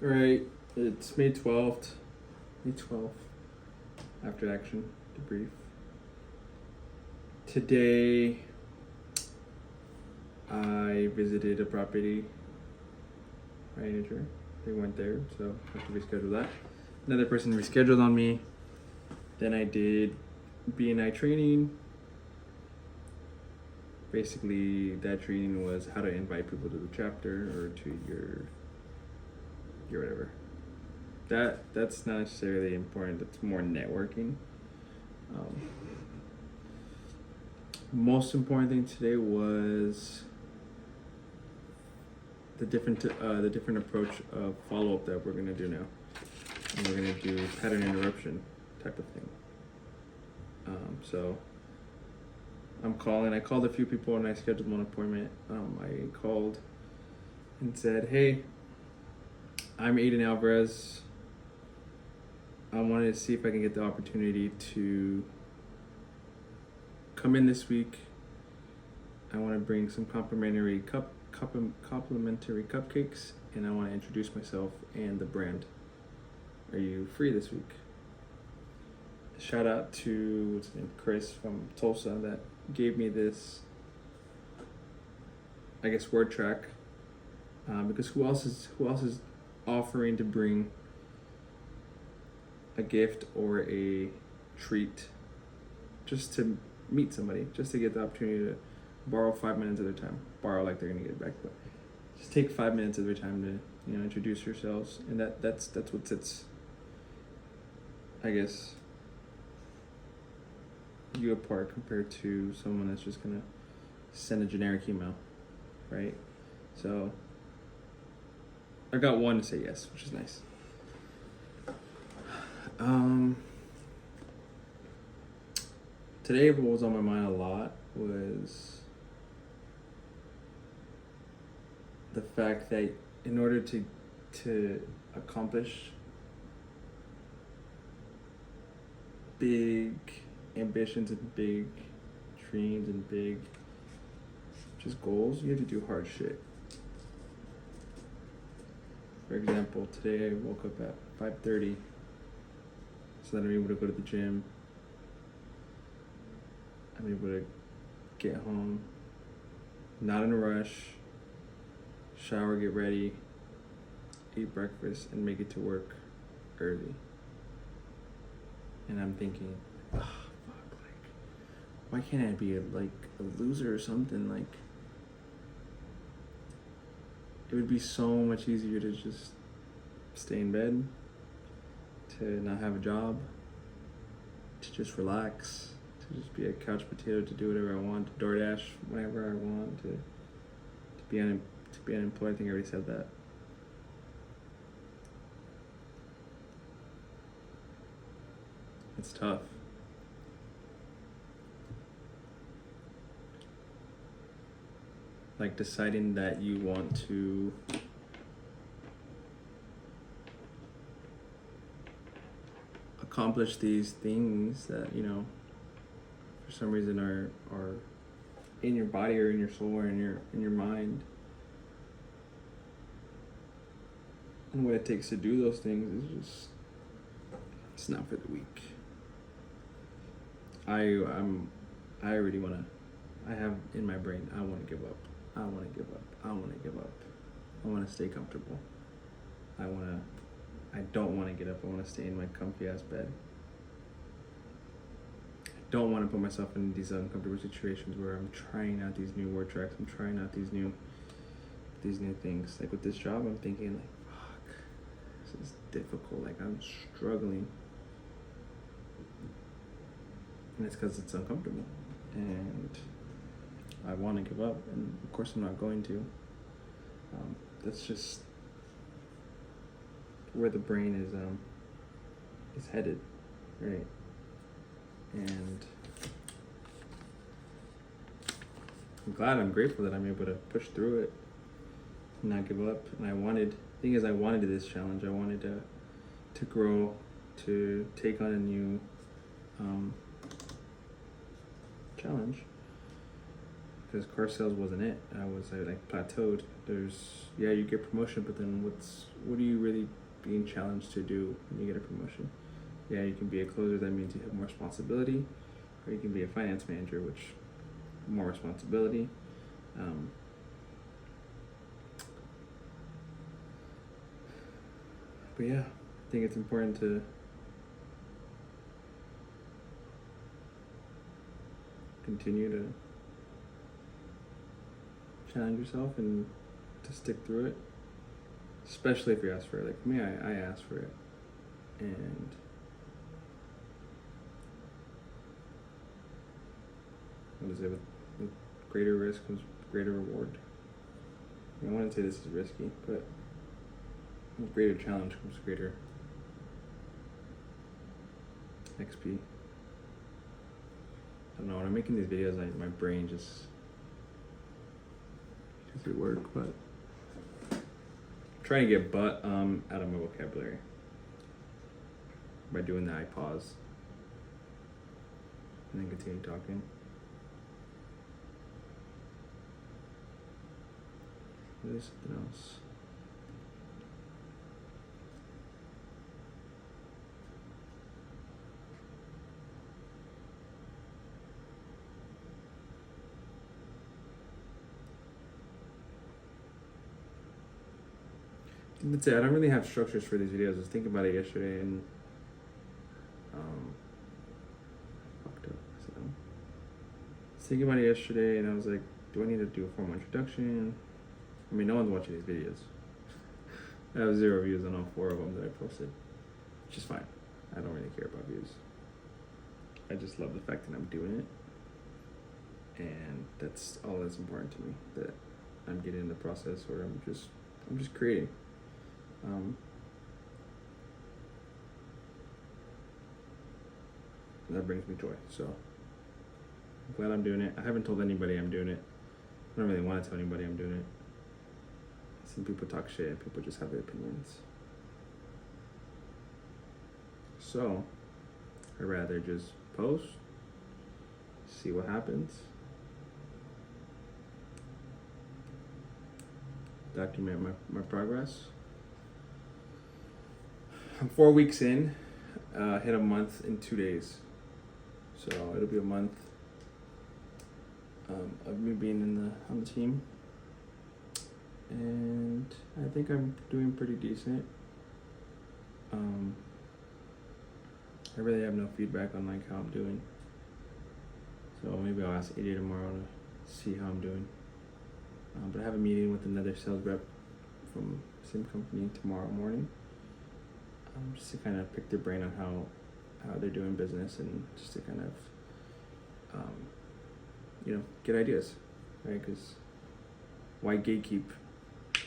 All right, it's May 12th. May 12th. After action debrief. Today, I visited a property manager. They went there, so I have to reschedule that. Another person rescheduled on me. Then I did BNI training. Basically, that training was how to invite people to the chapter or to your whatever. That's not necessarily important. That's more networking. Most important thing today was the different approach of follow up that we're gonna do now, and we're gonna do pattern interruption type of thing. So I'm calling. I called a few people and I scheduled one appointment. I called and said, "Hey, I'm Aiden Alvarez. I wanted to see if I can get the opportunity to come in this week. I want to bring some complimentary cupcakes, and I want to introduce myself and the brand. Are you free this week?" Shout out to what's his name, Chris from Tulsa, that gave me this, I guess, word track. Because who else is offering to bring a gift or a treat just to meet somebody, just to get the opportunity to borrow 5 minutes of their time. Borrow like they're gonna get it back, but just take 5 minutes of their time to, introduce yourselves. And that's what sets, I guess, you apart compared to someone that's just gonna send a generic email, right? So I got one to say yes, which is nice. Today what was on my mind a lot was the fact that in order to accomplish big ambitions and big dreams and big just goals, you have to do hard shit. For example, today I woke up at 5:30 so that I'm able to go to the gym. I'm able to get home, not in a rush, shower, get ready, eat breakfast, and make it to work early. And I'm thinking, oh, fuck, like, why can't I be a loser or something? Like, it would be so much easier to just stay in bed, to not have a job, to just relax, to just be a couch potato, to do whatever I want, to DoorDash whenever I want, to be unemployed. I think I already said that. It's tough. Like deciding that you want to accomplish these things that, for some reason are in your body or in your soul or in your mind. And what it takes to do those things is just, it's not for the weak. I already wanna, I have in my brain, I wanna give up. I wanna give up. I wanna give up. I wanna stay comfortable. I don't wanna get up. I wanna stay in my comfy ass bed. I don't wanna put myself in these uncomfortable situations where I'm trying out these new word tracks. I'm trying out these new things. Like with this job, I'm thinking like, fuck, this is difficult. Like I'm struggling. And it's because it's uncomfortable. And I want to give up. And of course I'm not going to. That's just where the brain is headed, right? And I'm grateful that I'm able to push through it and not give up. And I wanted this challenge. I wanted to grow, to take on a new challenge. because car sales wasn't it. I was like plateaued. You get promotion, but then what are you really being challenged to do when you get a promotion? Yeah, you can be a closer. That means you have more responsibility, or you can be a finance manager, which more responsibility. But yeah, I think it's important to continue to challenge yourself and to stick through it, especially if you ask for it. Like for me, I asked for it, and what is it? With greater risk comes greater reward. I wouldn't say this is risky, but with greater challenge comes greater XP. I don't know, when I'm making these videos, my brain just doesn't work, but I'm trying to get but out of my vocabulary by doing that. I pause and then continue talking. There's something else. That's it. I don't really have structures for these videos. I was thinking about it yesterday and fucked up. So I was thinking about it yesterday and I was like, do I need to do a formal introduction? I mean, no one's watching these videos. I have 0 views on all 4 of them that I posted, which is fine. I don't really care about views. I just love the fact that I'm doing it, and that's all that's important to me. That I'm getting in the process, or I'm just creating. That brings me joy. So I'm glad I'm doing it. I haven't told anybody I'm doing it. I don't really want to tell anybody I'm doing it. Some people talk shit and people just have their opinions. So I'd rather just post, see what happens, document my progress. I'm 4 weeks in, hit a month in 2 days. So it'll be a month of me being on the team. And I think I'm doing pretty decent. I really have no feedback on like how I'm doing. So maybe I'll ask AD tomorrow to see how I'm doing. But I have a meeting with another sales rep from the same company tomorrow morning. Just to kind of pick their brain on how they're doing business, and just to kind of get ideas, right? Because why gatekeep?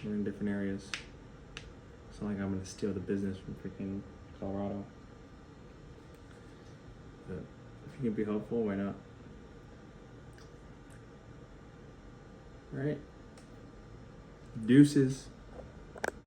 We're in different areas. It's not like I'm gonna steal the business from freaking Colorado. But if you can be helpful, why not? All right. Deuces.